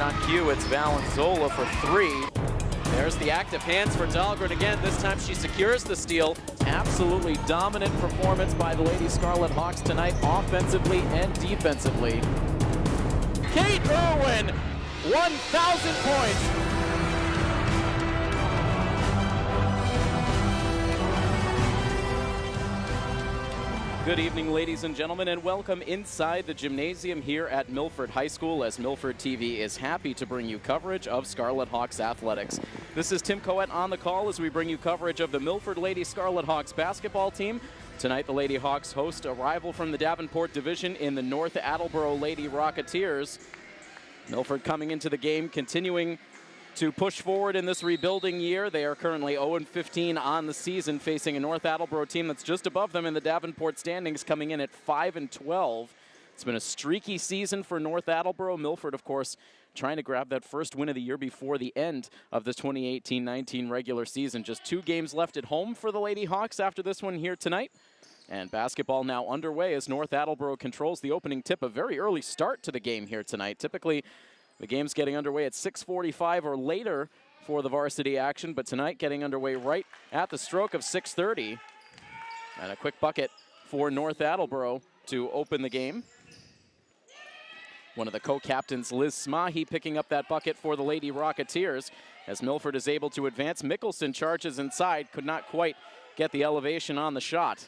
on cue, it's Valenzola for three. There's the active hands for Dahlgren again. This time she secures the steal. Absolutely dominant performance by the Lady Scarlet Hawks tonight, offensively and defensively. Kate Irwin, 1,000 points. Good evening, ladies and gentlemen, and welcome inside the gymnasium here at Milford High School, as Milford TV is happy to bring you coverage of Scarlet Hawks athletics. This is Tim Coet on the call as we bring you coverage of the Milford Lady Scarlet Hawks basketball team. Tonight, the Lady Hawks host a rival from the Davenport division in the North Attleboro Lady Rocketeers. Milford coming into the game, continuing to push forward in this rebuilding year. They are currently 0-15 on the season, facing a North Attleboro team that's just above them in the Davenport standings, coming in at 5-12. It's been a streaky season for North Attleboro. Milford, of course, trying to grab that first win of the year before the end of the 2018-19 regular season. Just 2 games left at home for the Lady Hawks after this one here tonight. And basketball now underway as North Attleboro controls the opening tip. A very early start to the game here tonight. Typically, the game's getting underway at 6:45 or later for the varsity action, but tonight getting underway right at the stroke of 6:30. And a quick bucket for North Attleboro to open the game. One of the co-captains, Liz Smahi, picking up that bucket for the Lady Rocketeers as Milford is able to advance. Mickelson charges inside, could not quite get the elevation on the shot.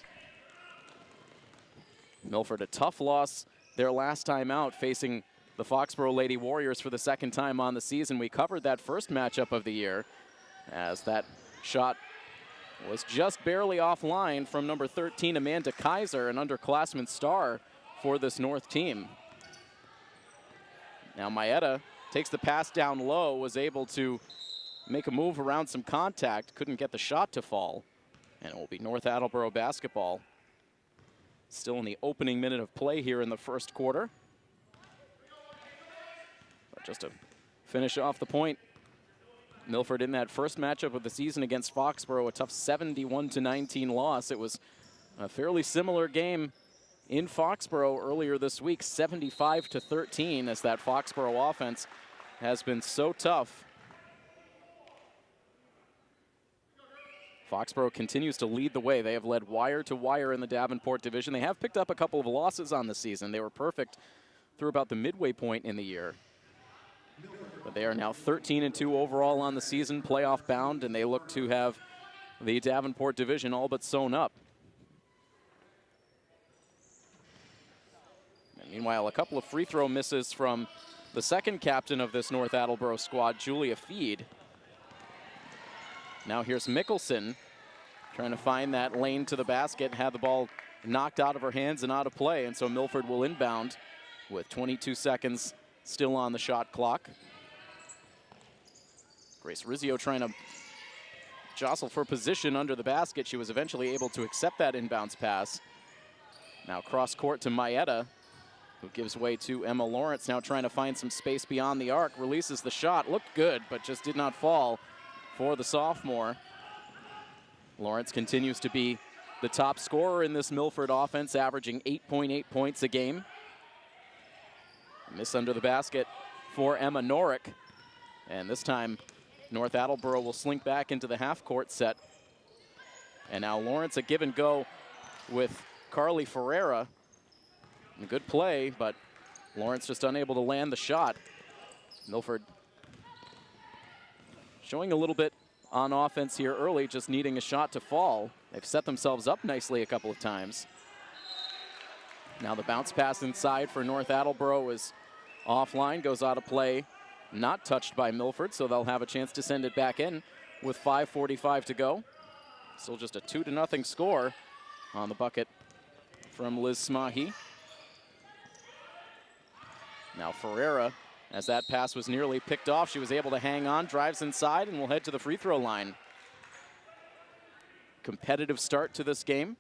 Milford, a tough loss their last time out, facing the Foxborough Lady Warriors for the second time on the season. We covered that first matchup of the year as that shot was just barely offline from number 13, Amanda Kaiser, an underclassman star for this North team. Now Maeda takes the pass down low, was able to make a move around some contact, couldn't get the shot to fall, and it will be North Attleboro basketball. Still in the opening minute of play here in the first quarter. Just to finish off the point, Milford in that first matchup of the season against Foxborough, a tough 71-19 loss. It was a fairly similar game in Foxborough earlier this week, 75-13, as that Foxborough offense has been so tough. Foxborough continues to lead the way. They have led wire to wire in the Davenport division. They have picked up a couple of losses on the season. They were perfect through about the midway point in the year. But they are now 13-2 overall on the season, playoff bound, and they look to have the Davenport division all but sewn up. And meanwhile, a couple of free throw misses from the second captain of this North Attleboro squad, Julia Feed. Now here's Mickelson trying to find that lane to the basket, had the ball knocked out of her hands and out of play, and so Milford will inbound with 22 seconds still on the shot clock. Grace Rizzio trying to jostle for position under the basket. She was eventually able to accept that inbounds pass. Now cross court to Maeda, who gives way to Emma Lawrence, now trying to find some space beyond the arc. Releases the shot, looked good, but just did not fall for the sophomore. Lawrence continues to be the top scorer in this Milford offense, averaging 8.8 points a game. Miss under the basket for Emma Norick. And this time, North Attleboro will slink back into the half-court set. And now Lawrence a give and go with Carly Ferreira. A good play, but Lawrence just unable to land the shot. Milford showing a little bit on offense here early, just needing a shot to fall. They've set themselves up nicely a couple of times. Now the bounce pass inside for North Attleboro is offline, goes out of play, not touched by Milford, so they'll have a chance to send it back in with 5:45 to go. Still just a 2-0 score on the bucket from Liz Smahi. Now Ferreira, as that pass was nearly picked off, she was able to hang on, drives inside, and will head to the free throw line. Competitive start to this game.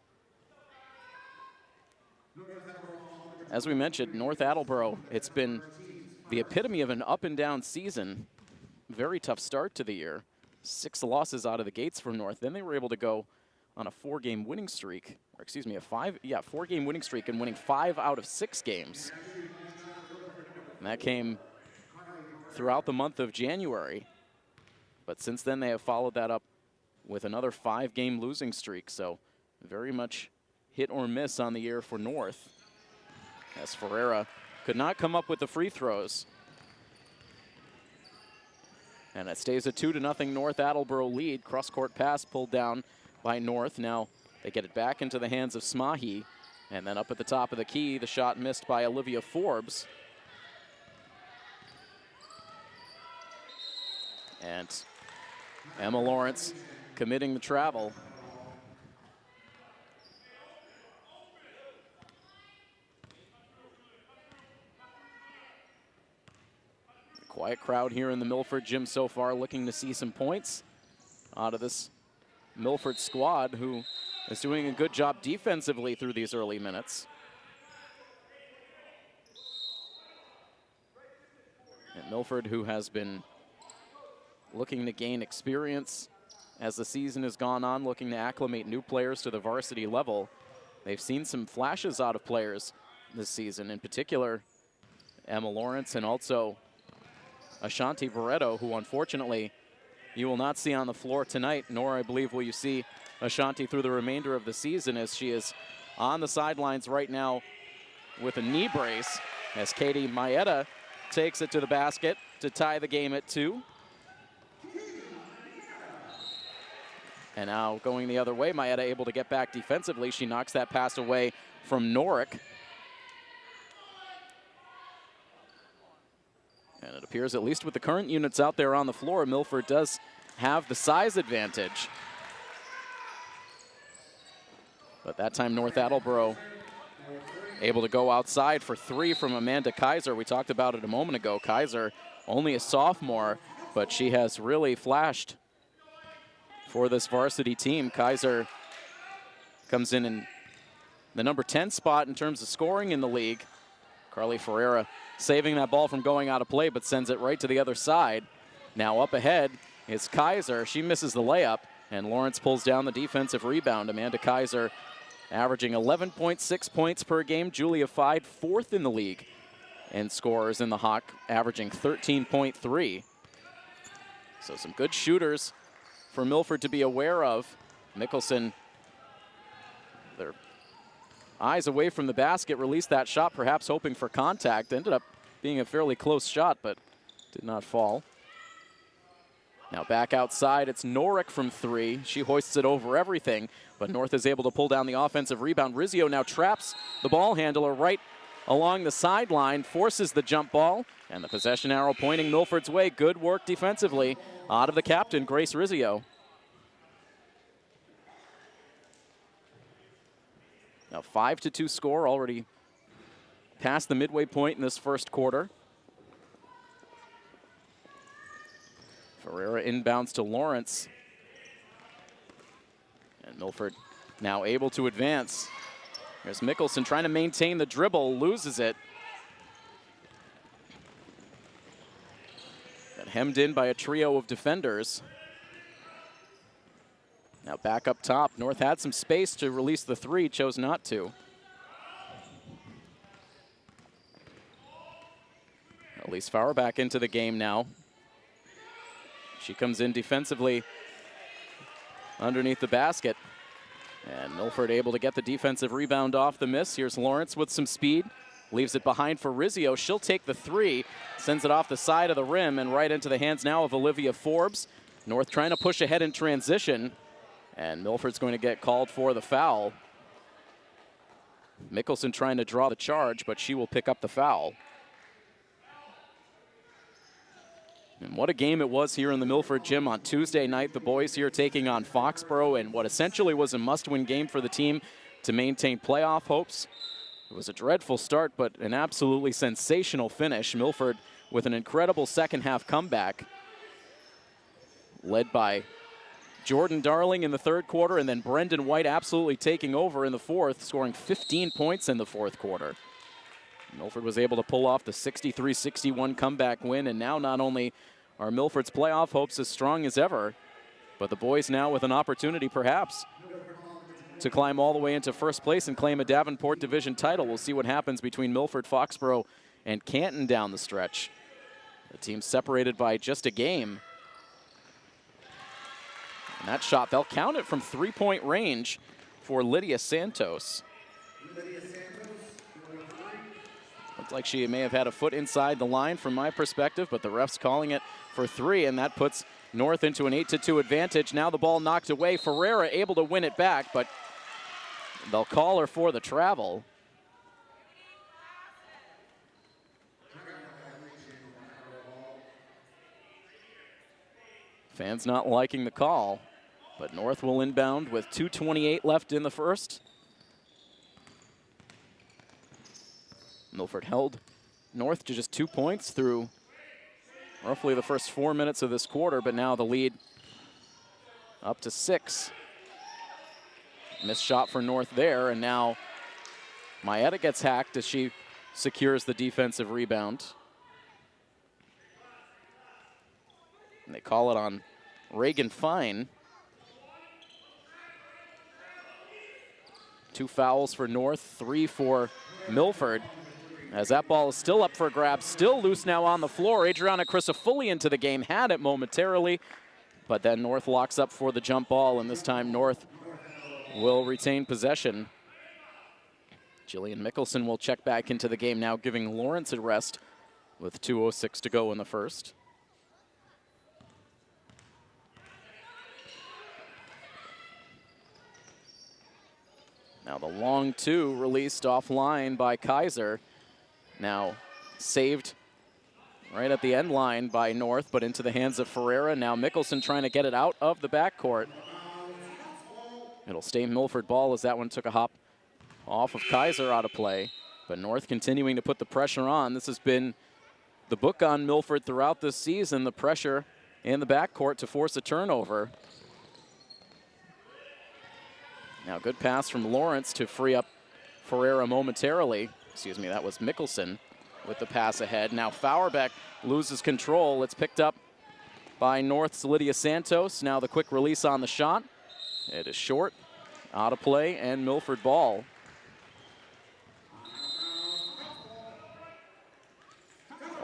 As we mentioned, North Attleboro, it's been the epitome of an up and down season. Very tough start to the year. 6 losses out of the gates from North. Then they were able to go on a 4-game winning streak, or excuse me, a 4-game winning streak and winning 5 out of 6 games. And that came throughout the month of January. But since then, they have followed that up with another 5-game losing streak. So very much hit or miss on the year for North, as Ferreira could not come up with the free throws. And it stays a 2-0 North Attleboro lead. Cross-court pass pulled down by North. Now they get it back into the hands of Smahi. And then up at the top of the key, the shot missed by Olivia Forbes. And Emma Lawrence committing the travel. Quiet crowd here in the Milford gym so far, looking to see some points out of this Milford squad, who is doing a good job defensively through these early minutes. And Milford, who has been looking to gain experience as the season has gone on, looking to acclimate new players to the varsity level. They've seen some flashes out of players this season, in particular Emma Lawrence and also Ashanti Barreto, who unfortunately you will not see on the floor tonight, nor I believe will you see Ashanti through the remainder of the season, as she is on the sidelines right now with a knee brace, as Katie Maeda takes it to the basket to tie the game at 2. And now going the other way, Maeda able to get back defensively. She knocks that pass away from Norick. And it appears, at least with the current units out there on the floor, Milford does have the size advantage. But that time North Attleboro able to go outside for 3 from Amanda Kaiser. We talked about it a moment ago. Kaiser, only a sophomore, but she has really flashed for this varsity team. Kaiser comes in the number 10 spot in terms of scoring in the league. Carly Ferreira saving that ball from going out of play, but sends it right to the other side. Now up ahead is Kaiser. She misses the layup, and Lawrence pulls down the defensive rebound. Amanda Kaiser averaging 11.6 points per game. Julia Fide, 4th in the league in scorers in the Hawk, averaging 13.3. So some good shooters for Milford to be aware of. Mickelson, their eyes away from the basket, released that shot, perhaps hoping for contact. Ended up being a fairly close shot, but did not fall. Now back outside, it's Norick from 3. She hoists it over everything, but North is able to pull down the offensive rebound. Rizzio now traps the ball handler right along the sideline, forces the jump ball, and the possession arrow pointing Milford's way. Good work defensively out of the captain, Grace Rizzio. Now 5-2 score, already past the midway point in this first quarter. Ferreira inbounds to Lawrence. And Milford now able to advance. Here's Mickelson trying to maintain the dribble, loses it. Got hemmed in by a trio of defenders. Now back up top. North had some space to release the 3, chose not to. Elise Fauer back into the game now. She comes in defensively underneath the basket. And Milford able to get the defensive rebound off the miss. Here's Lawrence with some speed. Leaves it behind for Rizzio. She'll take the 3. Sends it off the side of the rim and right into the hands now of Olivia Forbes. North trying to push ahead in transition. And Milford's going to get called for the foul. Mickelson trying to draw the charge, but she will pick up the foul. And what a game it was here in the Milford gym on Tuesday night. The boys here taking on Foxborough in what essentially was a must-win game for the team to maintain playoff hopes. It was a dreadful start, but an absolutely sensational finish. Milford with an incredible second-half comeback, led by Jordan Darling in the third quarter, and then Brendan White absolutely taking over in the fourth, scoring 15 points in the fourth quarter. Milford was able to pull off the 63-61 comeback win, and now not only are Milford's playoff hopes as strong as ever, but the boys now with an opportunity perhaps to climb all the way into first place and claim a Davenport Division title. We'll see what happens between Milford, Foxborough, and Canton down the stretch. The team separated by just a game. And that shot, they'll count it from three-point range for Lydia Santos. Looked like she may have had a foot inside the line from my perspective, but the ref's calling it for three, and that puts North into an 8-2 advantage. Now the ball knocked away. Ferreira able to win it back, but they'll call her for the travel. Fans not liking the call, but North will inbound with 2:28 left in the first. Milford held North to just 2 points through roughly the first 4 minutes of this quarter, but now the lead up to 6. Missed shot for North there, and now Maeda gets hacked as she secures the defensive rebound. And they call it on Reagan Fine. 2 fouls for North, 3 for Milford. As that ball is still up for grabs, still loose now on the floor. Adriana Crisafulli into the game, had it momentarily, but then North locks up for the jump ball, and this time North will retain possession. Jillian Mickelson will check back into the game now, giving Lawrence a rest with 2:06 to go in the first. Now the long two released offline by Kaiser. Now saved right at the end line by North, but into the hands of Ferreira. Now Mickelson trying to get it out of the backcourt. It'll stay Milford ball as that one took a hop off of Kaiser out of play. But North continuing to put the pressure on. This has been the book on Milford throughout this season, the pressure in the backcourt to force a turnover. Now good pass from Lawrence to free up Ferreira momentarily. Excuse me, that was Mickelson with the pass ahead. Now Fauerbeck loses control. It's picked up by North's Lydia Santos. Now the quick release on the shot. It is short, out of play, and Milford ball.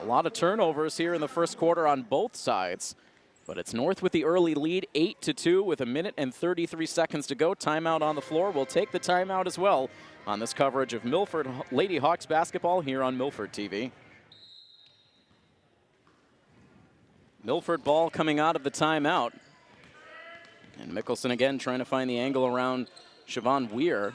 A lot of turnovers here in the first quarter on both sides. But it's North with the early lead, 8-2 with 1 minute and 33 seconds to go. Timeout on the floor. We'll take the timeout as well on this coverage of Milford Lady Hawks basketball here on Milford TV. Milford ball coming out of the timeout. And Mickelson again trying to find the angle around Siobhan Weir.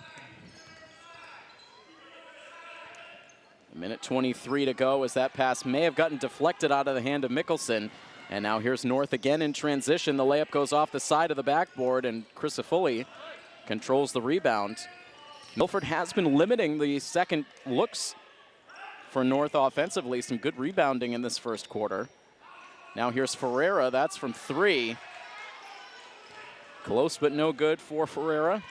1 minute 23 to go as that pass may have gotten deflected out of the hand of Mickelson. And now here's North again in transition. The layup goes off the side of the backboard, and Crisafulli controls the rebound. Milford has been limiting the second looks for North offensively. Some good rebounding in this first quarter. Now here's Ferreira. That's from 3. Close but no good for Ferreira.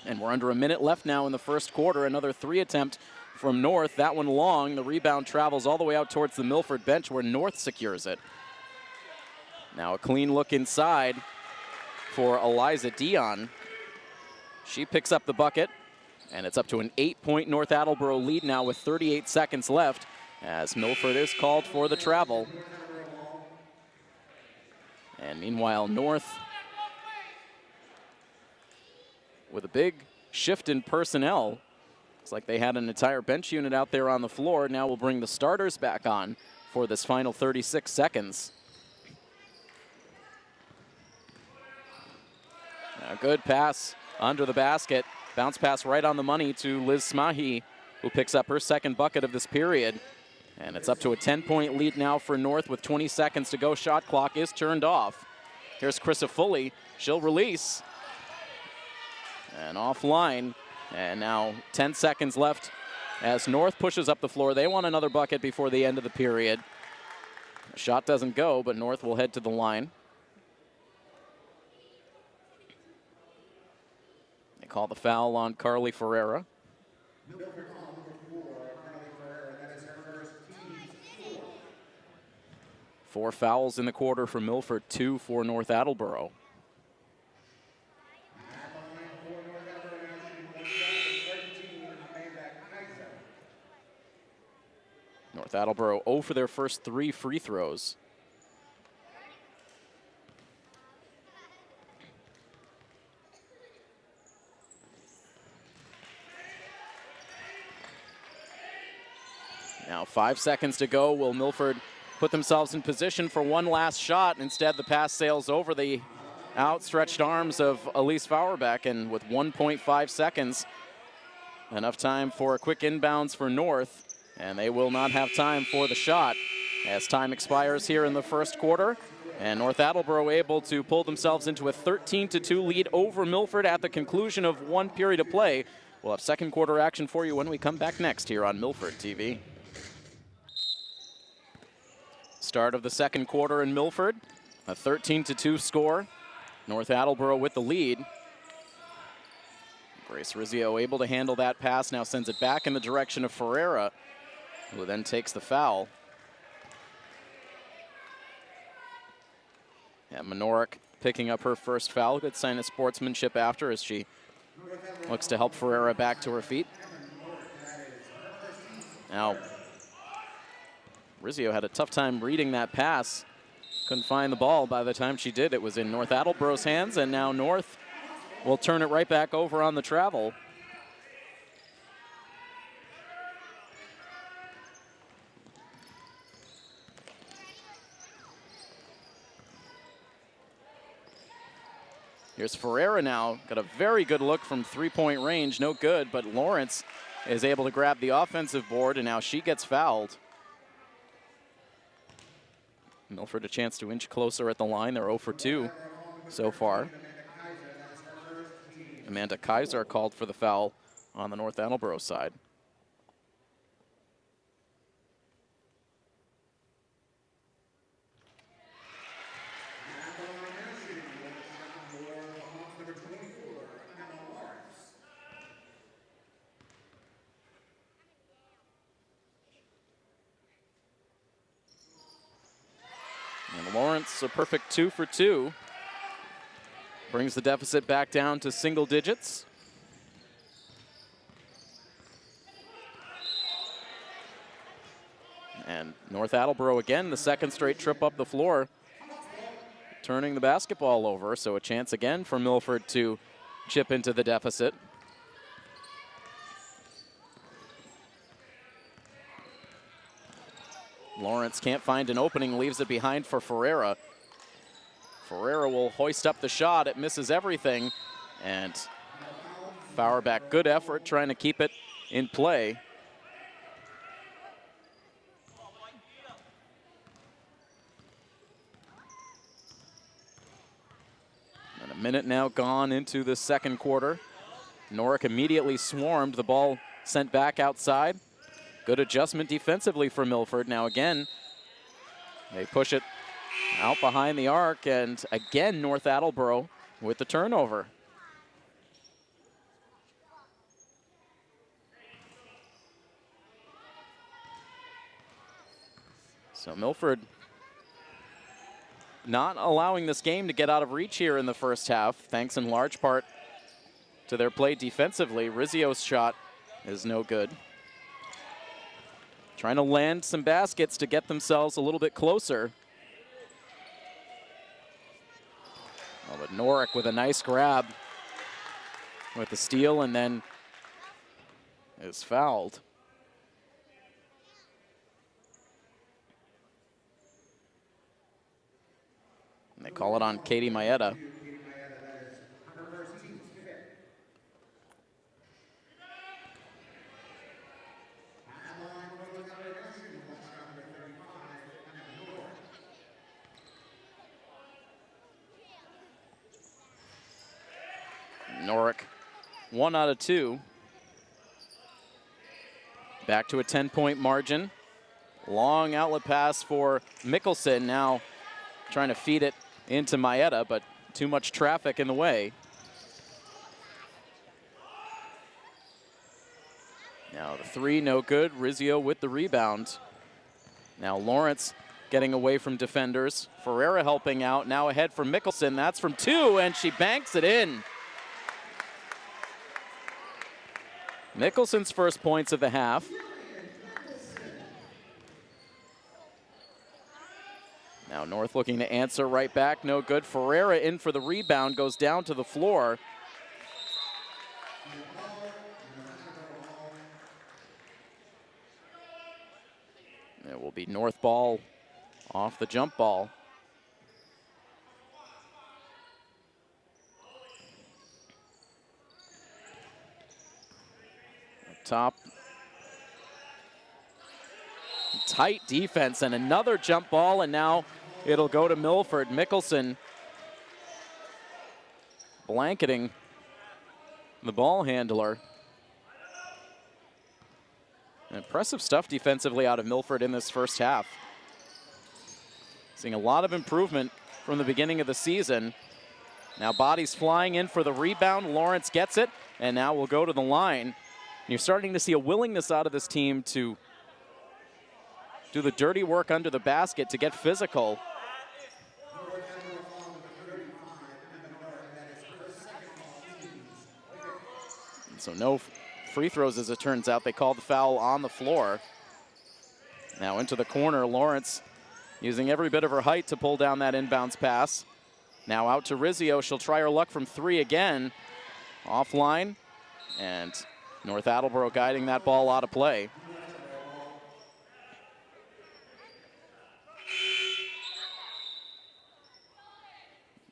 And we're under 1 minute left now in the first quarter. Another 3 attempt from North. That one long. The rebound travels all the way out towards the Milford bench where North secures it. Now a clean look inside for Eliza Dion. She picks up the bucket, and it's up to an 8-point North Attleboro lead now with 38 seconds left as Milford is called for the travel. And meanwhile, North with a big shift in personnel. Looks like they had an entire bench unit out there on the floor. Now we'll bring the starters back on for this final 36 seconds. A good pass under the basket. Bounce pass right on the money to Liz Smahi, who picks up her second bucket of this period. And it's up to a 10-point lead now for North with 20 seconds to go. Shot clock is turned off. Here's Crisafulli. She'll release. And offline. And now 10 seconds left as North pushes up the floor. They want another bucket before the end of the period. The shot doesn't go, but North will head to the line. They call the foul on Carly Ferreira. 4 fouls in the quarter for Milford, 2 for North Attleboro. North Attleboro 0 for their first 3 free throws. Now 5 seconds to go. Will Milford put themselves in position for one last shot? Instead, the pass sails over the outstretched arms of Elise Fauerbeck, and with 1.5 seconds, enough time for a quick inbounds for North, and they will not have time for the shot as time expires here in the first quarter. And North Attleboro able to pull themselves into a 13-2 lead over Milford at the conclusion of one period of play. We'll have second quarter action for you when we come back next here on Milford TV. Start of the second quarter in Milford, a 13-2 score. North Attleboro with the lead. Grace Rizzio able to handle that pass, now sends it back in the direction of Ferreira, who then takes the foul. Yeah, Minorik picking up her first foul. Good sign of sportsmanship after as she looks to help Ferreira back to her feet. Now, Rizzio had a tough time reading that pass. Couldn't find the ball. By the time she did, it was in North Attleboro's hands, and now North will turn it right back over on the travel. Here's Ferreira now. Got a very good look from three-point range. No good, but Lawrence is able to grab the offensive board, and now she gets fouled. Milford a chance to inch closer at the line. They're 0 for 2 so far. Amanda Kaiser called for the foul on the North Attleboro side. And Lawrence, a perfect 2 for 2. Brings the deficit back down to single digits. And North Attleboro again, the second straight trip up the floor, turning the basketball over. So a chance again for Milford to chip into the deficit. Lawrence can't find an opening, leaves it behind for Ferreira. Ferreira will hoist up the shot. It misses everything. And Fauerbeck, good effort trying to keep it in play. And a minute now gone into the second quarter. Norick immediately swarmed. The ball sent back outside. Good adjustment defensively for Milford. Now again, they push it out behind the arc, and again North Attleboro with the turnover. So Milford not allowing this game to get out of reach here in the first half, thanks in large part to their play defensively. Rizzio's shot is no good. Trying to land some baskets to get themselves a little bit closer. Oh, but Norick with a nice grab with the steal, and then is fouled. And they call it on Katie Maeda. Norick, 1 out of 2. Back to a 10-point margin. Long outlet pass for Mickelson, now trying to feed it into Maeda, but too much traffic in the way. Now the 3, no good. Rizzio with the rebound. Now Lawrence getting away from defenders. Ferreira helping out, now ahead for Mickelson. That's from 2, and she banks it in. Mickelson's first points of the half. Now North looking to answer right back, no good. Ferreira in for the rebound, goes down to the floor. It will be North ball off the jump ball. Up top. Tight defense and another jump ball, and now it'll go to Milford. Mickelson blanketing the ball handler. Impressive stuff defensively out of Milford in this first half. Seeing a lot of improvement from the beginning of the season. Now bodies flying in for the rebound. Lawrence gets it, and now we'll go to the line. And you're starting to see a willingness out of this team to do the dirty work under the basket, to get physical. And so no free throws, as it turns out. They called the foul on the floor. Now into the corner, Lawrence using every bit of her height to pull down that inbounds pass. Now out to Rizzio. She'll try her luck from three again. Offline, and North Attleboro guiding that ball out of play.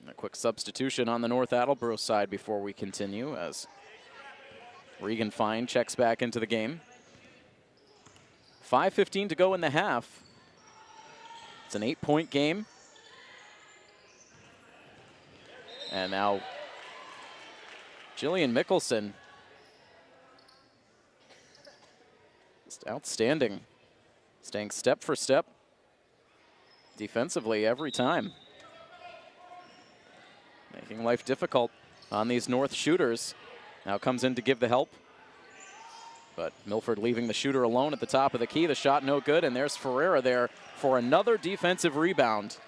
A quick substitution on the North Attleboro side before we continue, as Regan Fine checks back into the game. 5:15 to go in the half. It's an 8-point game. And now Jillian Mickelson, just outstanding, staying step for step defensively every time. Making life difficult on these North shooters. Now comes in to give the help. But Milford leaving the shooter alone at the top of the key. The shot no good, and there's Ferreira there for another defensive rebound.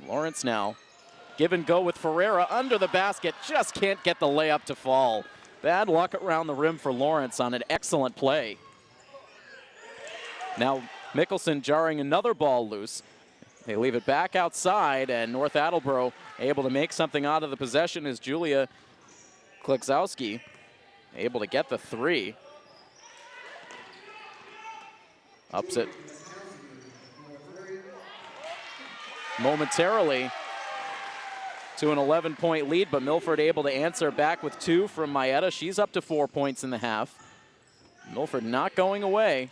Lawrence now. Give and go with Ferreira under the basket. Just can't get the layup to fall. Bad luck around the rim for Lawrence on an excellent play. Now Mickelson jarring another ball loose. They leave it back outside, and North Attleboro able to make something out of the possession as Julia Kliczowski able to get the three. Ups it momentarily to an 11-point lead, but Milford able to answer back with two from Maeda. She's up to 4 points in the half. Milford not going away.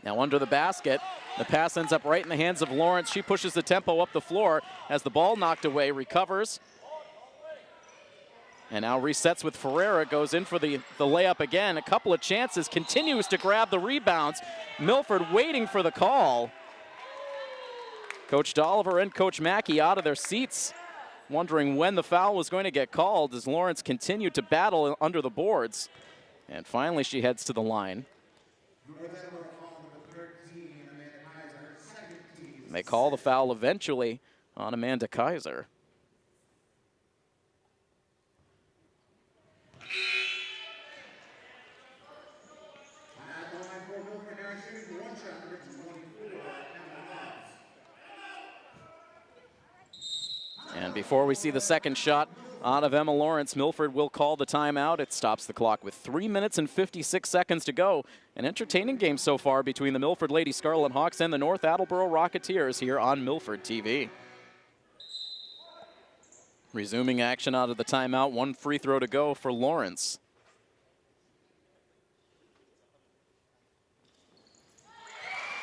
Now under the basket. The pass ends up right in the hands of Lawrence. She pushes the tempo up the floor as the ball knocked away, recovers. And now resets with Ferreira, goes in for the layup again. A couple of chances, continues to grab the rebounds. Milford waiting for the call. Coach Dolliver and Coach Mackey out of their seats, wondering when the foul was going to get called as Lawrence continued to battle under the boards. And finally she heads to the line. They call the foul eventually on Amanda Kaiser. And before we see the second shot out of Emma Lawrence, Milford will call the timeout. It stops the clock with 3 minutes and 56 seconds to go. An entertaining game so far between the Milford Lady Scarlet Hawks and the North Attleboro Rocketeers here on Milford TV. Resuming action out of the timeout, one free throw to go for Lawrence.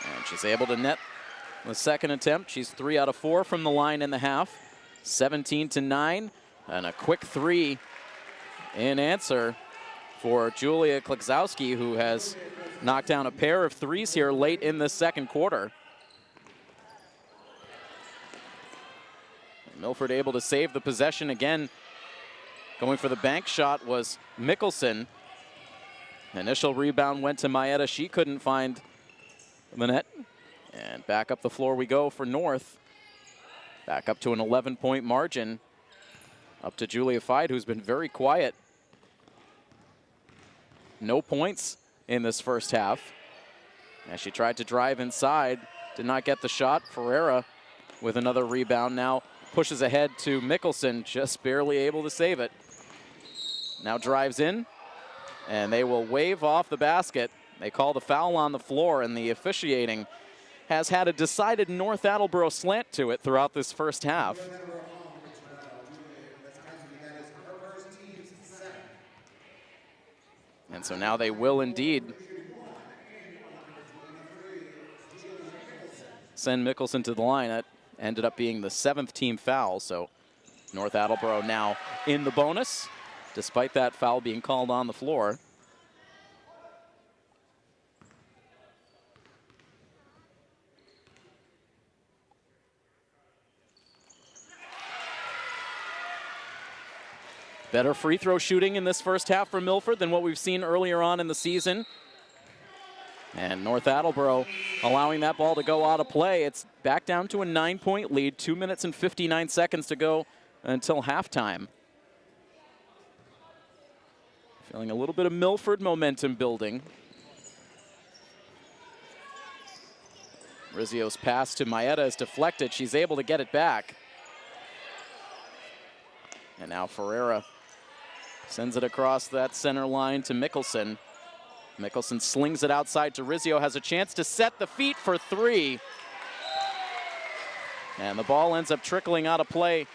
And she's able to net the second attempt. She's 3 out of 4 from the line in the half. 17-9, and a quick three in answer for Julia Kliczowski, who has knocked down a pair of threes here late in the second quarter. Milford able to save the possession again. Going for the bank shot was Mickelson. Initial rebound went to Maeda. She couldn't find the net. And back up the floor we go for North. Back up to an 11-point margin. Up to Julia Fide, who's been very quiet. No points in this first half. As she tried to drive inside, did not get the shot. Ferreira with another rebound now pushes ahead to Mickelson, just barely able to save it. Now drives in, and they will wave off the basket. They call the foul on the floor, and the officiating has had a decided North Attleboro slant to it throughout this first half. And so now they will indeed send Mickelson to the line. That ended up being the 7th team foul, so North Attleboro now in the bonus, despite that foul being called on the floor. Better free throw shooting in this first half for Milford than what we've seen earlier on in the season. And North Attleboro allowing that ball to go out of play. It's back down to a 9-point lead, 2 minutes and 59 seconds to go until halftime. Feeling a little bit of Milford momentum building. Rizzio's pass to Maeda is deflected. She's able to get it back. And now Ferreira sends it across that center line to Mickelson. Mickelson slings it outside to Rizzio, has a chance to set the feet for 3. And the ball ends up trickling out of play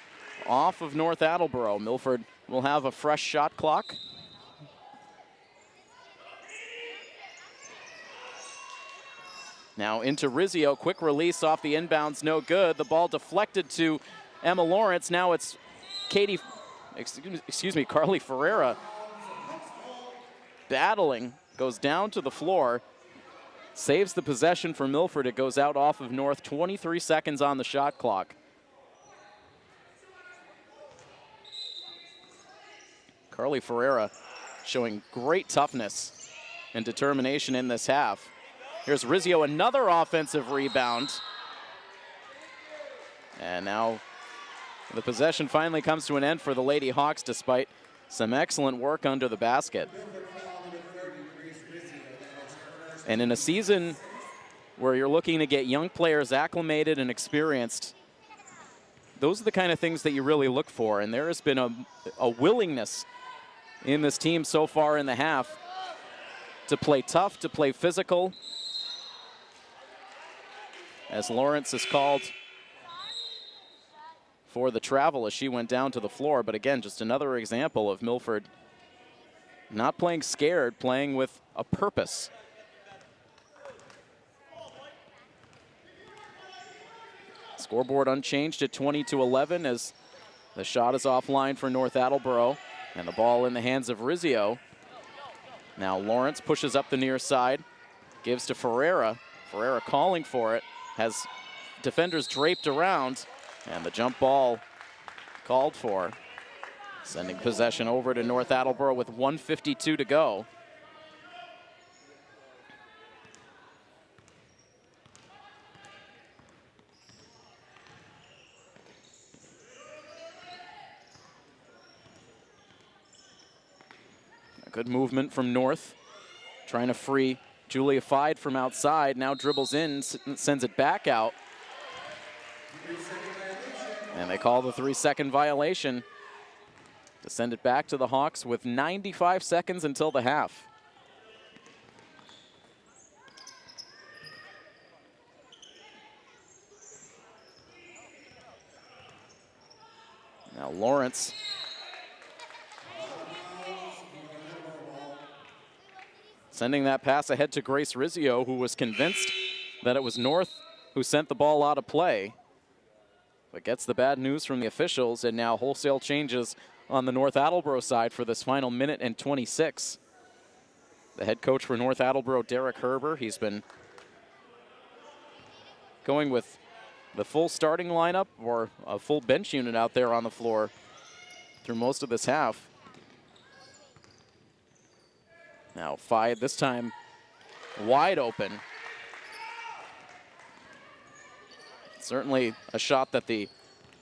off of North Attleboro. Milford will have a fresh shot clock. Now into Rizzio, quick release off the inbounds, no good. The ball deflected to Emma Lawrence. Now it's Carly Ferreira battling, goes down to the floor, saves the possession for Milford. It goes out off of North, 23 seconds on the shot clock. Carly Ferreira showing great toughness and determination in this half. Here's Rizzio, another offensive rebound. And now the possession finally comes to an end for the Lady Hawks despite some excellent work under the basket. And in a season where you're looking to get young players acclimated and experienced, those are the kind of things that you really look for. And there has been a willingness in this team so far in the half to play tough, to play physical. As Lawrence is called for the travel as she went down to the floor. But again, just another example of Milford not playing scared, playing with a purpose. Scoreboard unchanged at 20-11 as the shot is offline for North Attleboro, and the ball in the hands of Rizzio. Now Lawrence pushes up the near side, gives to Ferreira. Ferreira calling for it, has defenders draped around, and the jump ball called for. Sending possession over to North Attleboro with 1:52 to go. A good movement from North, trying to free Julia Fide from outside. Now dribbles in, sends it back out. And they call the 3-second violation to send it back to the Hawks with 95 seconds until the half. Now Lawrence sending that pass ahead to Grace Rizzio, who was convinced that it was North who sent the ball out of play, but gets the bad news from the officials, and now wholesale changes on the North Attleboro side for this final minute and 26. The head coach for North Attleboro, Derek Herber, he's been going with the full starting lineup or a full bench unit out there on the floor through most of this half. Now Fide this time wide open. Certainly a shot that the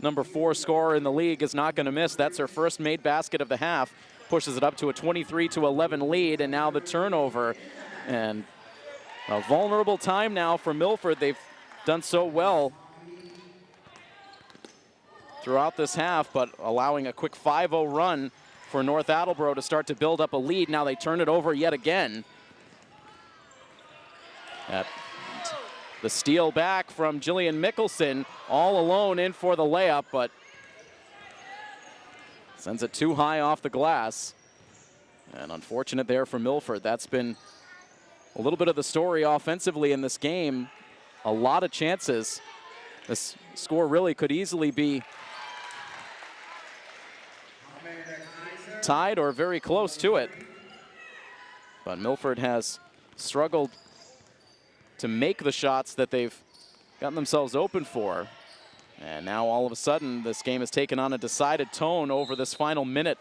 number 4 scorer in the league is not going to miss. That's her first made basket of the half. Pushes it up to a 23-11 lead, and now the turnover. And A vulnerable time now for Milford. They've done so well throughout this half, but allowing a quick 5-0 run for North Attleboro to start to build up a lead. Now they turn it over yet again. The steal back from Jillian Mickelson, all alone in for the layup, but sends it too high off the glass. And unfortunate there for Milford. That's been a little bit of the story offensively in this game. A lot of chances. This score really could easily be tied or very close to it. But Milford has struggled to make the shots that they've gotten themselves open for. And now all of a sudden, this game has taken on a decided tone over this final minute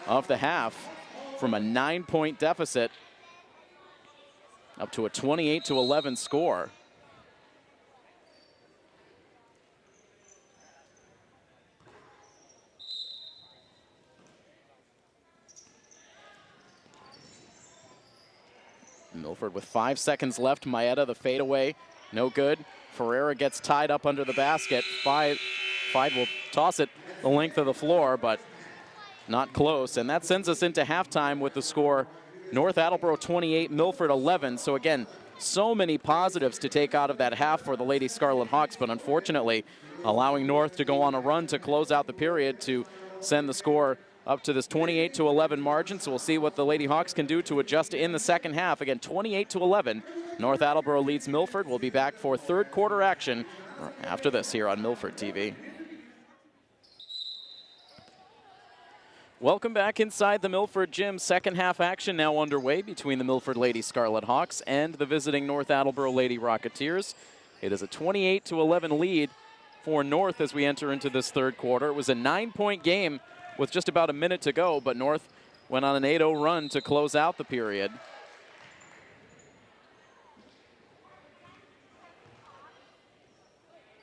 of the half, from a 9-point deficit up to a 28-11 score. Milford with 5 seconds left. Maeda, the fadeaway, no good. Ferreira gets tied up under the basket. Five will toss it the length of the floor, but not close. And that sends us into halftime with the score North Attleboro 28, Milford 11. So again, so many positives to take out of that half for the Lady Scarlet Hawks, but unfortunately allowing North to go on a run to close out the period to send the score up to this 28-11 margin. So we'll see what the Lady Hawks can do to adjust in the second half. Again, 28-11. North Attleboro leads Milford. We'll be back for third quarter action after this here on Milford TV. Welcome back inside the Milford Gym. Second half action now underway between the Milford Lady Scarlet Hawks and the visiting North Attleboro Lady Rocketeers. It is a 28-11 lead for North as we enter into this third quarter. It was a 9-point game with just about a minute to go, but North went on an 8-0 run to close out the period.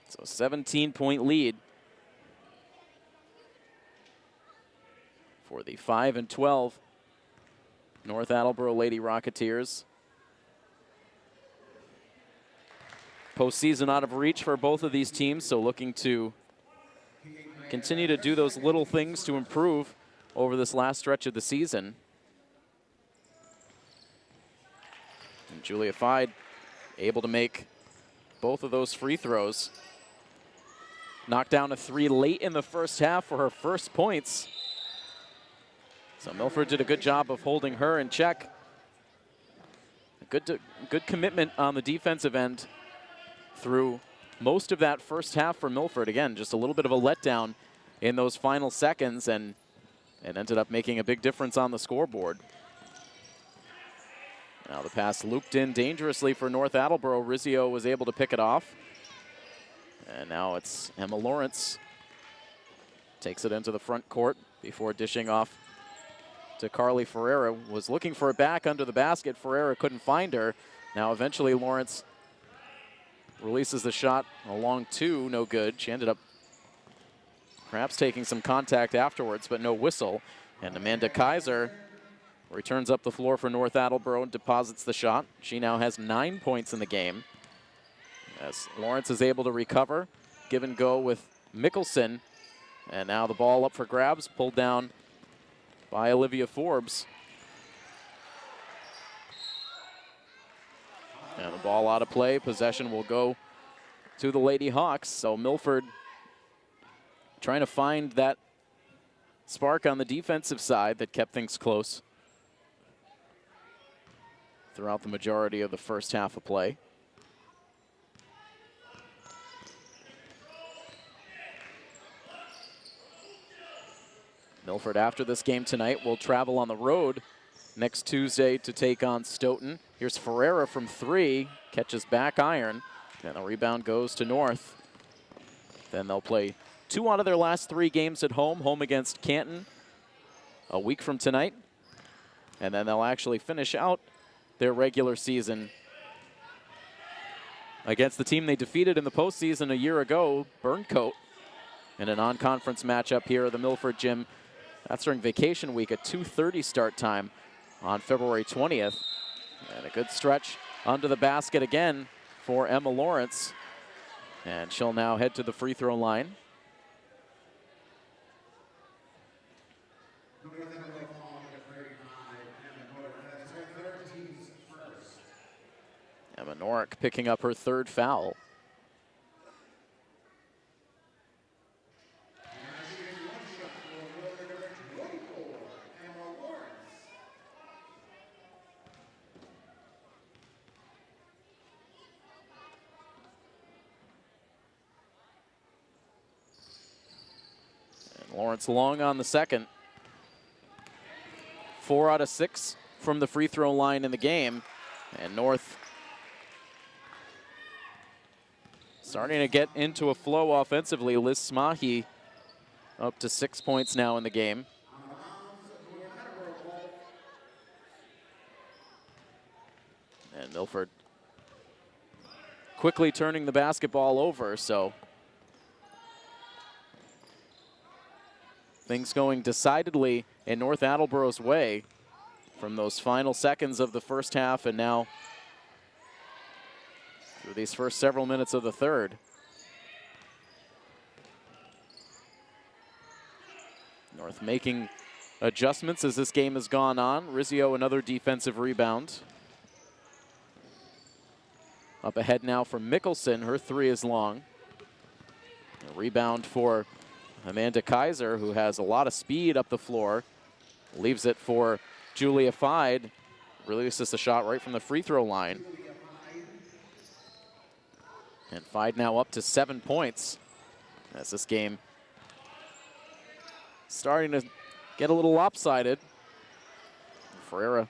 So 17-point lead for the 5-12 North Attleboro Lady Rocketeers. Postseason out of reach for both of these teams, so looking to continue to do those little things to improve over this last stretch of the season. And Julia Fide able to make both of those free throws. Knocked down a 3 late in the first half for her first points. So Milford did a good job of holding her in check. Good commitment on the defensive end through most of that first half for Milford. Again, just a little bit of a letdown in those final seconds, and it ended up making a big difference on the scoreboard. Now the pass looped in dangerously for North Attleboro. Rizzio was able to pick it off. And now it's Emma Lawrence. Takes it into the front court before dishing off to Carly Ferreira. Was looking for it back under the basket. Ferreira couldn't find her. Now eventually Lawrence releases the shot along 2, no good. She ended up perhaps taking some contact afterwards, but no whistle. And Amanda Kaiser returns up the floor for North Attleboro and deposits the shot. She now has 9 points in the game, as Lawrence is able to recover. Give and go with Mickelson. And now the ball up for grabs, pulled down by Olivia Forbes. And the ball out of play. Possession will go to the Lady Hawks. So Milford trying to find that spark on the defensive side that kept things close throughout the majority of the first half of play. Milford, after this game tonight, will travel on the road next Tuesday to take on Stoughton. Here's Ferreira from 3, catches back iron, and the rebound goes to North. Then they'll play 2 out of their last 3 games at home against Canton a week from tonight. And then they'll actually finish out their regular season against the team they defeated in the postseason a year ago, Burncoat, in a non-conference matchup here at the Milford Gym. That's during vacation week, a 2:30 start time on February 20th. And a good stretch under the basket again for Emma Lawrence. And she'll now head to the free throw line. Emma Norick picking up her third foul. And Lawrence long on the second. 4 out of 6 from the free throw line in the game. And North starting to get into a flow offensively. Liz Smahi up to 6 points now in the game. And Milford quickly turning the basketball over, so things going decidedly in North Attleboro's way from those final seconds of the first half and now through these first several minutes of the third. North making adjustments as this game has gone on. Rizzio another defensive rebound. Up ahead now for Mickelson. Her three is long. A rebound for Amanda Kaiser, who has a lot of speed up the floor. Leaves it for Julia Fide. Releases the shot right from the free throw line. And Fide now up to 7 points as this game starting to get a little lopsided. Ferreira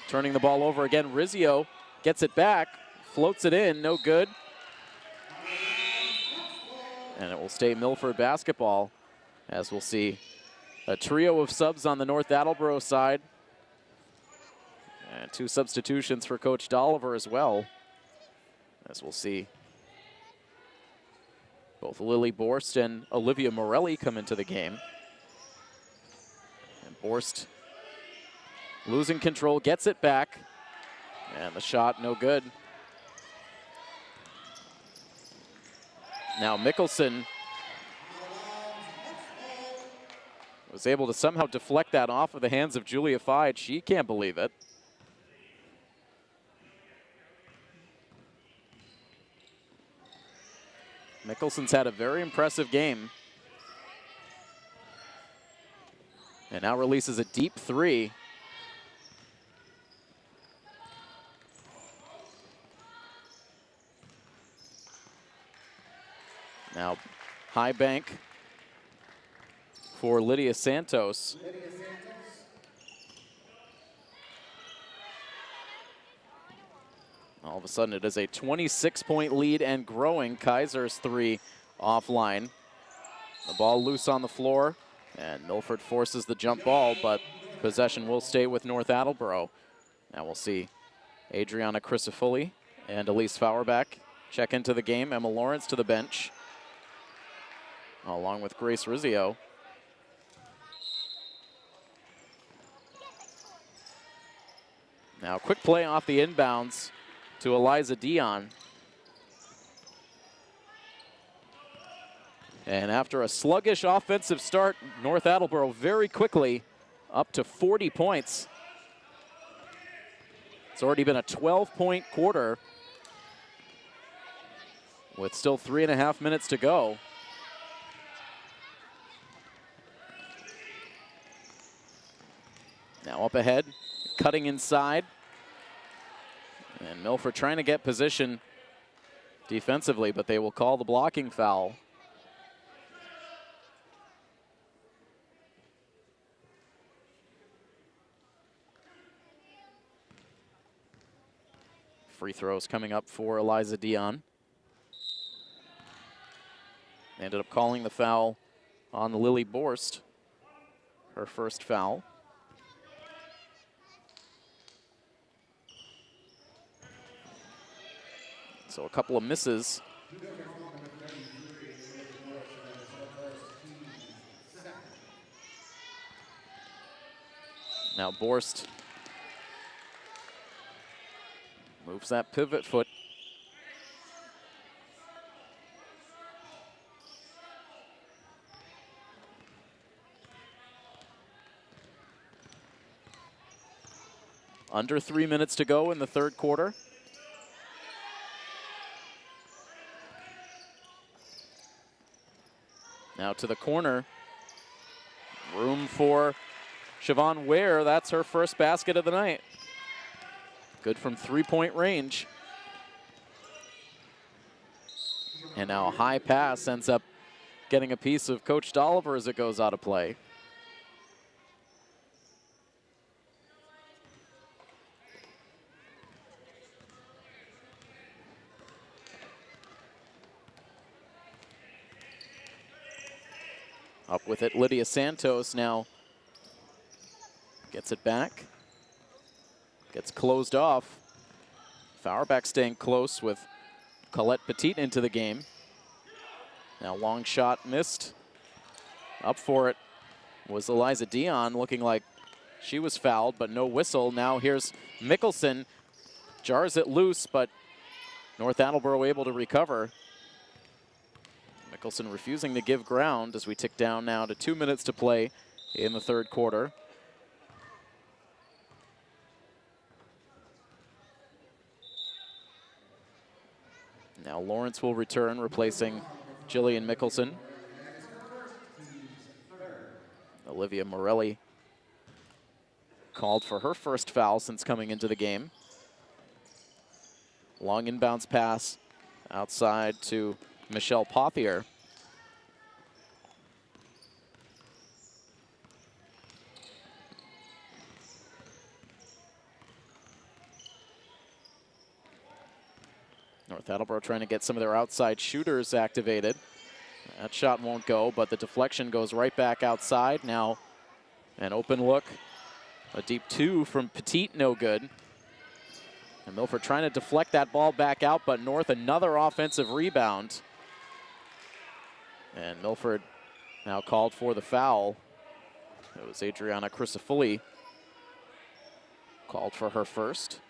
turning the ball over again. Rizzio gets it back, floats it in, no good. And it will stay Milford basketball, as we'll see a trio of subs on the North Attleboro side. And 2 substitutions for Coach Dolliver as well, as we'll see both Lily Borst and Olivia Morelli come into the game. And Borst losing control, gets it back, and the shot no good. Now Mickelson was able to somehow deflect that off of the hands of Julia Fide. She can't believe it. Mickelson's had a very impressive game. And now releases a deep three. Now high bank for Lydia Santos. All of a sudden, it is a 26-point lead and growing. Kaiser's three offline. The ball loose on the floor, and Milford forces the jump ball, but possession will stay with North Attleboro. Now we'll see Adriana Crisafulli and Elise Fauerbach check into the game. Emma Lawrence to the bench, along with Grace Rizzio. Now quick play off the inbounds to Eliza Dion. And after a sluggish offensive start, North Attleboro very quickly up to 40 points. It's already been a 12-point quarter with still 3.5 minutes to go. Now up ahead, cutting inside. And Milford trying to get position defensively, but they will call the blocking foul. Free throws coming up for Eliza Dion. They ended up calling the foul on Lily Borst, her first foul. So a couple of misses. Now Borst Moves that pivot foot. Under 3 minutes to go in the third quarter. Now to the corner. Room for Siobhan Ware. That's her first basket of the night. Good from three-point range. And now a high pass ends up getting a piece of Coach Dolliver as it goes out of play. Up with it, Lydia Santos now gets it back. Gets closed off. Fauerbach staying close with Colette Petit into the game. Now long shot missed. Up for it was Eliza Dion, looking like she was fouled, but no whistle. Now here's Mickelson. Jars it loose, but North Attleboro able to recover. Mickelson refusing to give ground as we tick down now to 2 minutes to play in the third quarter. Now Lawrence will return, replacing Jillian Mickelson. Olivia Morelli called for her first foul since coming into the game. Long inbounds pass outside to Michelle Pothier. North Attleboro trying to get some of their outside shooters activated. That shot won't go, but the deflection goes right back outside. Now an open look. A deep two from Petit, no good. And Milford trying to deflect that ball back out, but North another offensive rebound. And Milford now called for the foul. It was Adriana Crisafulli called for her first.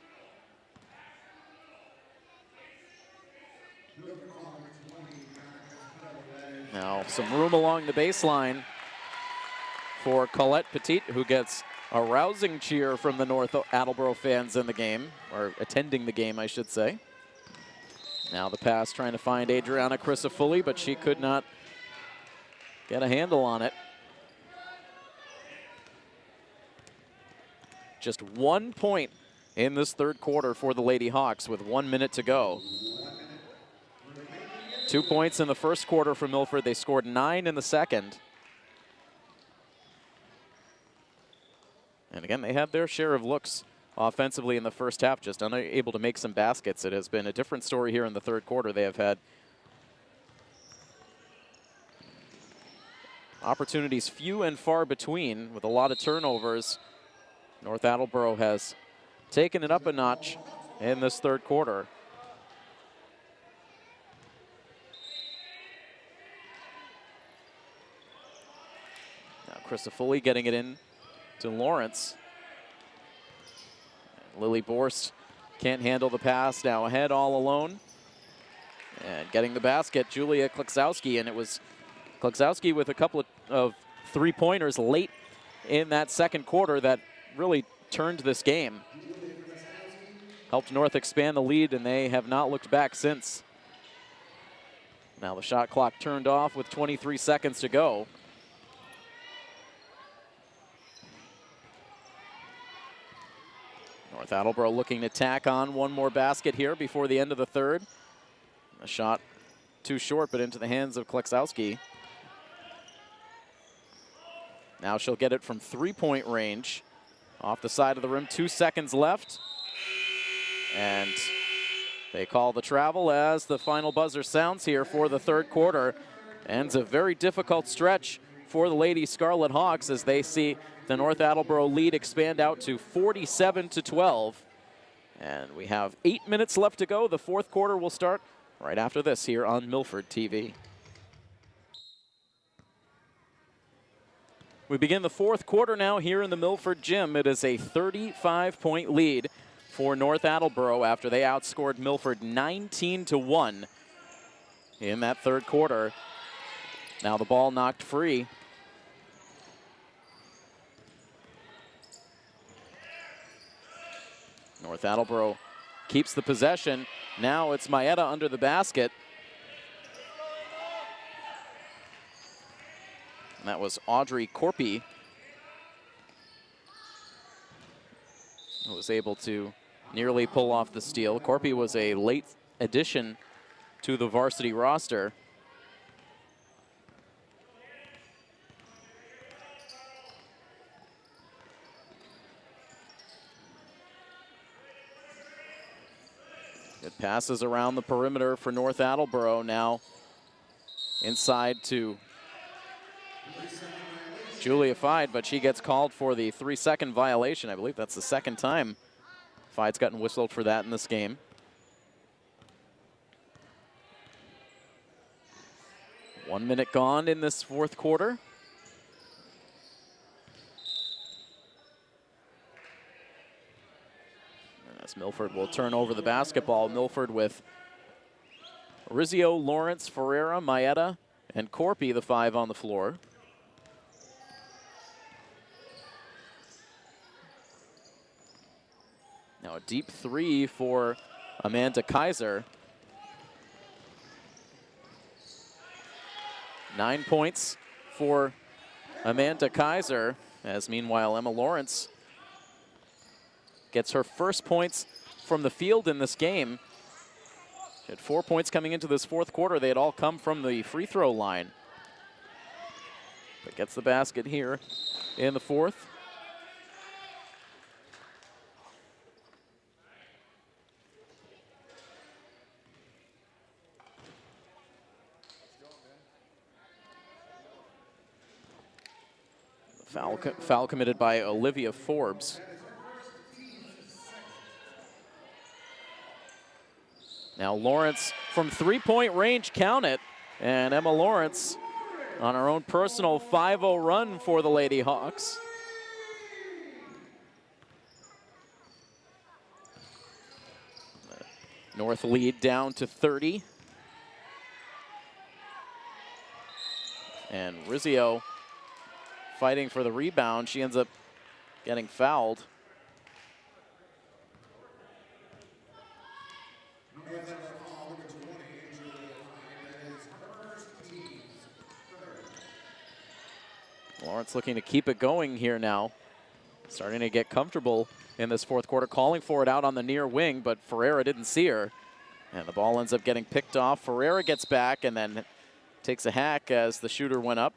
Now some room along the baseline for Colette Petit, who gets a rousing cheer from the North Attleboro fans in the game, or attending the game, I should say. Now the pass trying to find Adriana Crisafulli, but she could not get a handle on it. Just 1 point in this third quarter for the Lady Hawks with 1 minute to go. 2 points in the first quarter for Milford. They scored 9 in the second. And again, they had their share of looks offensively in the first half, just unable to make some baskets. It has been a different story here in the third quarter. They have had opportunities few and far between with a lot of turnovers. North Attleboro has taken it up a notch in this third quarter. Now Crisafulli getting it in to Lawrence. Lily Borst can't handle the pass, now ahead all alone. And getting the basket, Julia Kliksowski, and it was Kliksowski with a couple of three-pointers late in that second quarter that really turned this game. Helped North expand the lead, and they have not looked back since. Now the shot clock turned off with 23 seconds to go. North Attleboro looking to tack on one more basket here before the end of the third. A shot too short, but into the hands of Kliksowski. Now she'll get it from three-point range. Off the side of the rim, 2 seconds left. And they call the travel as the final buzzer sounds here for the third quarter. Ends a very difficult stretch for the Lady Scarlet Hawks as they see the North Attleboro lead expand out to 47-12. And we have 8 minutes left to go. The fourth quarter will start right after this here on Milford TV. We begin the fourth quarter now here in the Milford gym. It is a 35-point lead for North Attleboro after they outscored Milford 19-1 in that third quarter. Now the ball knocked free. North Attleboro keeps the possession. Now it's Maeda under the basket. And that was Audrey Corpy who was able to nearly pull off the steal. Corpy was a late addition to the varsity roster. Good passes around the perimeter for North Attleboro. Now inside to Julia Fide, but she gets called for the 3-second violation. I believe that's the second time Fide's gotten whistled for that in this game. One minute gone in this fourth quarter. As Milford will turn over the basketball. Milford with Rizzio, Lawrence, Ferreira, Maeda, and Corpy, the 5 on the floor. Now a deep 3 for Amanda Kaiser. 9 points for Amanda Kaiser, as meanwhile Emma Lawrence gets her first points from the field in this game. She had 4 points coming into this fourth quarter. They had all come from the free throw line. But gets the basket here in the fourth. Foul committed by Olivia Forbes. Now Lawrence from 3-point range, count it. And Emma Lawrence on her own personal 5-0 run for the Lady Hawks. North lead down to 30. And Rizzio fighting for the rebound. She ends up getting fouled. Lawrence looking to keep it going here now. Starting to get comfortable in this fourth quarter, calling for it out on the near wing, but Ferreira didn't see her. And the ball ends up getting picked off. Ferreira gets back and then takes a hack as the shooter went up.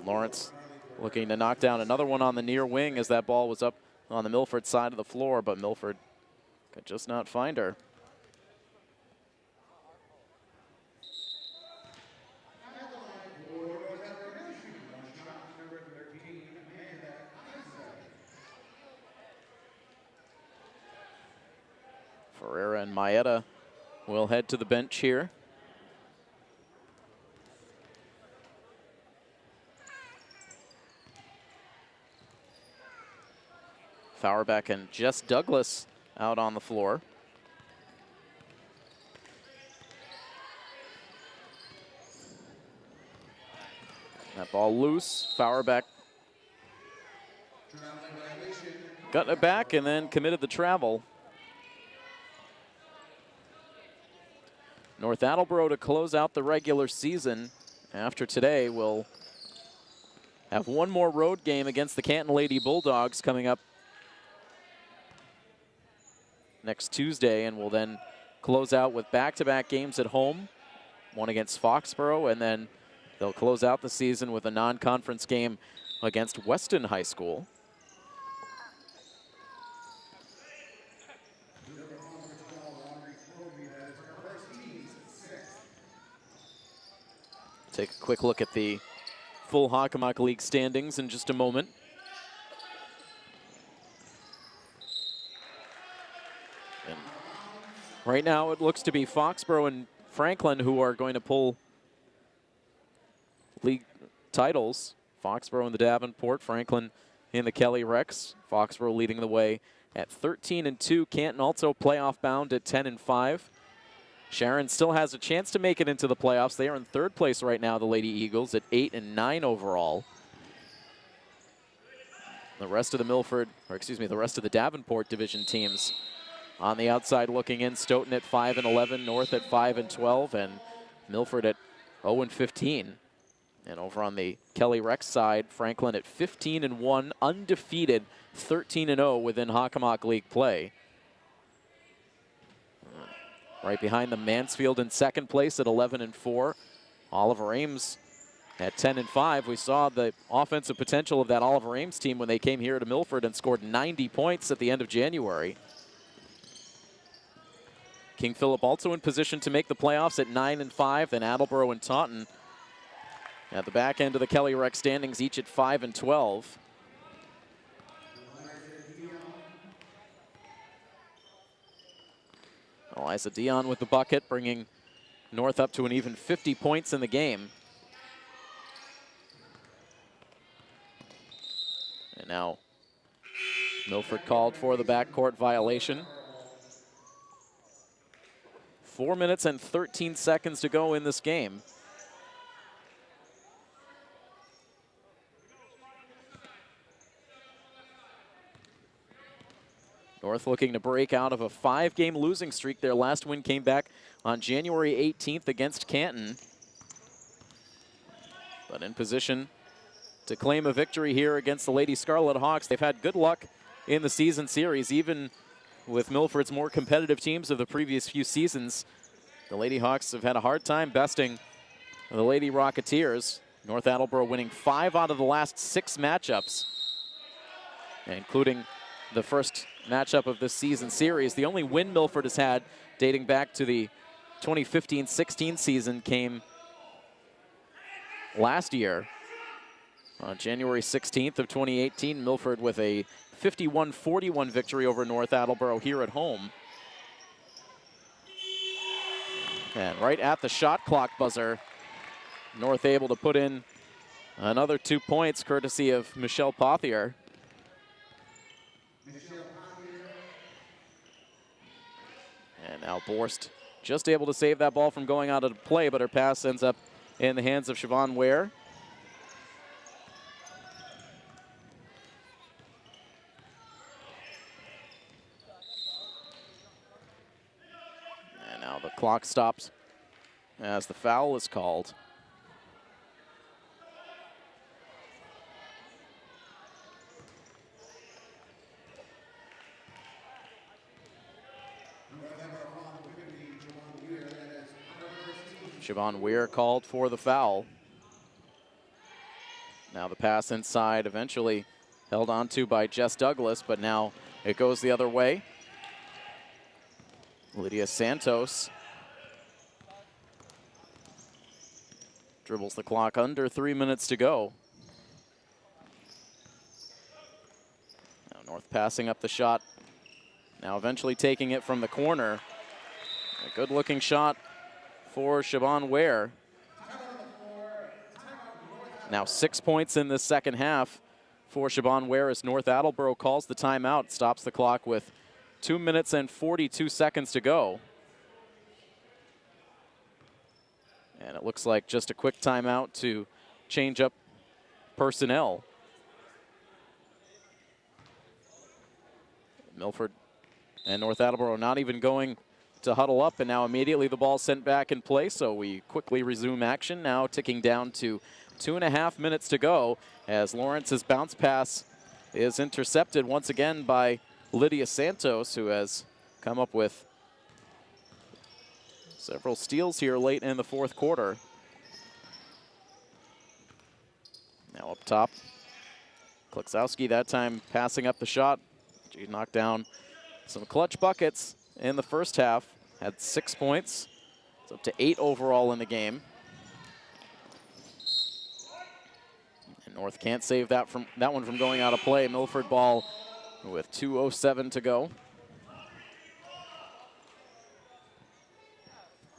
Lawrence looking to knock down another one on the near wing as that ball was up on the Milford side of the floor, but Milford could just not find her. Ferreira and Maeda will head to the bench here. Fauerbeck and Jess Douglas out on the floor. That ball loose. Fauerbeck got it back and then committed the travel. North Attleboro to close out the regular season after today will have one more road game against the Canton Lady Bulldogs coming up next Tuesday, and will then close out with back-to-back games at home, one against Foxborough, and then they'll close out the season with a non-conference game against Weston High School. Take a quick look at the full Hockomock League standings in just a moment. And right now it looks to be Foxborough and Franklin who are going to pull league titles. Foxborough in the Davenport, Franklin in the Kelly Rex. Foxborough leading the way at 13-2. Canton also playoff bound at 10-5. Sharon still has a chance to make it into the playoffs. They are in third place right now, the Lady Eagles, at 8-9 overall. The rest of the the rest of the Davenport division teams on the outside looking in. Stoughton at 5-11, North at 5-12, and Milford at 0-15. And over on the Kelly Rex side, Franklin at 15-1, undefeated, 13-0 within Hockomock League play. Right behind them, Mansfield in second place at 11-4. Oliver Ames at 10-5. We saw the offensive potential of that Oliver Ames team when they came here to Milford and scored 90 points at the end of January. King Philip also in position to make the playoffs at 9-5. Then Attleboro and Taunton at the back end of the Kelly Rex standings, each at 5-12. Eliza Dion with the bucket, bringing North up to an even 50 points in the game. And now Milford called for the backcourt violation. 4 minutes and 13 seconds to go in this game. North looking to break out of a 5-game losing streak. Their last win came back on January 18th against Canton. But in position to claim a victory here against the Lady Scarlet Hawks. They've had good luck in the season series, even with Milford's more competitive teams of the previous few seasons. The Lady Hawks have had a hard time besting the Lady Rocketeers. North Attleboro winning 5 out of the last 6 matchups, including the first matchup of this season series. The only win Milford has had dating back to the 2015-16 season came last year on January 16th of 2018. Milford with a 51-41 victory over North Attleboro here at home. And right at the shot clock buzzer, North able to put in another 2 points courtesy of Michelle Pothier. And now Borst just able to save that ball from going out of play, but her pass ends up in the hands of Siobhan Ware. And now the clock stops as the foul is called. Siobhan Weir called for the foul. Now the pass inside, eventually held on to by Jess Douglas, but now it goes the other way. Lydia Santos dribbles the clock, under 3 minutes to go. Now North passing up the shot, now eventually taking it from the corner. A good looking shot for Siobhan Ware. Now 6 points in the second half for Siobhan Ware as North Attleboro calls the timeout, stops the clock with 2 minutes and 42 seconds to go. And it looks like just a quick timeout to change up personnel. Milford and North Attleboro not even going to huddle up, and now immediately the ball sent back in play, so we quickly resume action, now ticking down to 2.5 minutes to go as Lawrence's bounce pass is intercepted once again by Lydia Santos, who has come up with several steals here late in the fourth quarter. Now up top, Kliksowski that time passing up the shot. She knocked down some clutch buckets in the first half, had 6 points. It's up to 8 overall in the game. And North can't save that one from going out of play. Milford ball with 2:07 to go.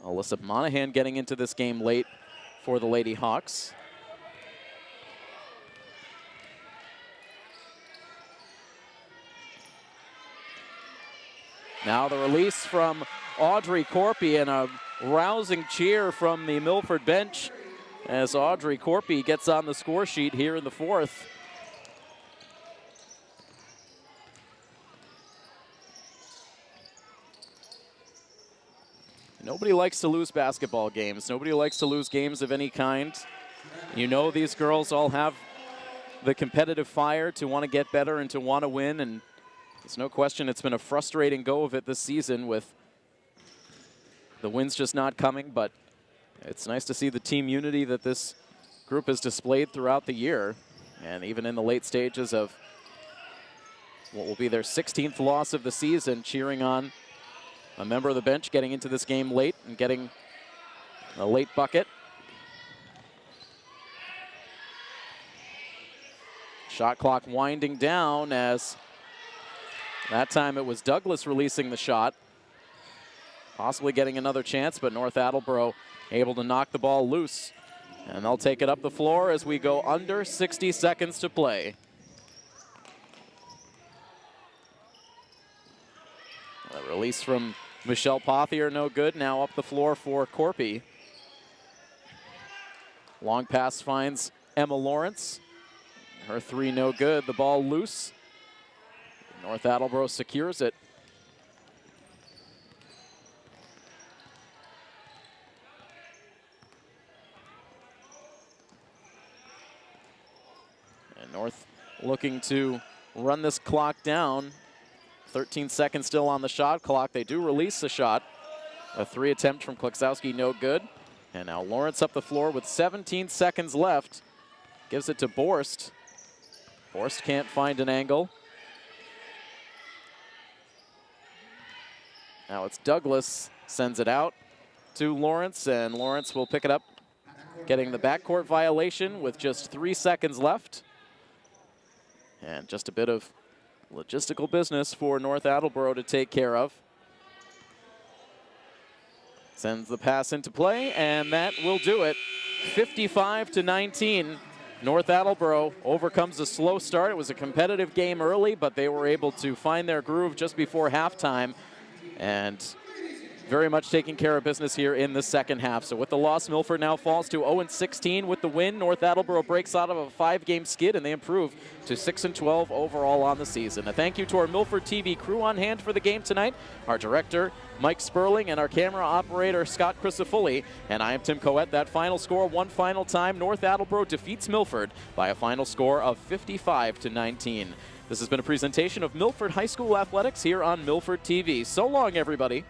Alyssa Monahan getting into this game late for the Lady Hawks. Now the release from Audrey Corpy and a rousing cheer from the Milford bench as Audrey Corpy gets on the score sheet here in the fourth. Nobody likes to lose basketball games. Nobody likes to lose games of any kind. You know these girls all have the competitive fire to want to get better and to want to win, and there's no question it's been a frustrating go of it this season with the wins just not coming, but it's nice to see the team unity that this group has displayed throughout the year, and even in the late stages of what will be their 16th loss of the season, cheering on a member of the bench getting into this game late and getting a late bucket. Shot clock winding down as that time it was Douglas releasing the shot. Possibly getting another chance, but North Attleboro able to knock the ball loose. And they'll take it up the floor as we go under 60 seconds to play. A release from Michelle Pothier, no good. Now up the floor for Corpy. Long pass finds Emma Lawrence. Her three no good. The ball loose. North Attleboro secures it. And North looking to run this clock down. 13 seconds still on the shot clock. They do release the shot. A three attempt from Klexowski, no good. And now Lawrence up the floor with 17 seconds left. Gives it to Borst. Borst can't find an angle. Now it's Douglas, sends it out to Lawrence, and Lawrence will pick it up, getting the backcourt violation with just 3 seconds left. And just a bit of logistical business for North Attleboro to take care of. Sends the pass into play, and that will do it. 55-19. North Attleboro overcomes a slow start. It was a competitive game early, but they were able to find their groove just before halftime, and very much taking care of business here in the second half. So with the loss, Milford now falls to 0-16. With the win, North Attleboro breaks out of a 5-game skid, and they improve to 6-12 overall on the season. A thank you to our Milford TV crew on hand for the game tonight, our director, Mike Sperling, and our camera operator, Scott Crisafulli. And I am Tim Coet. That final score, one final time, North Attleboro defeats Milford by a final score of 55-19. This has been a presentation of Milford High School Athletics here on Milford TV. So long, everybody.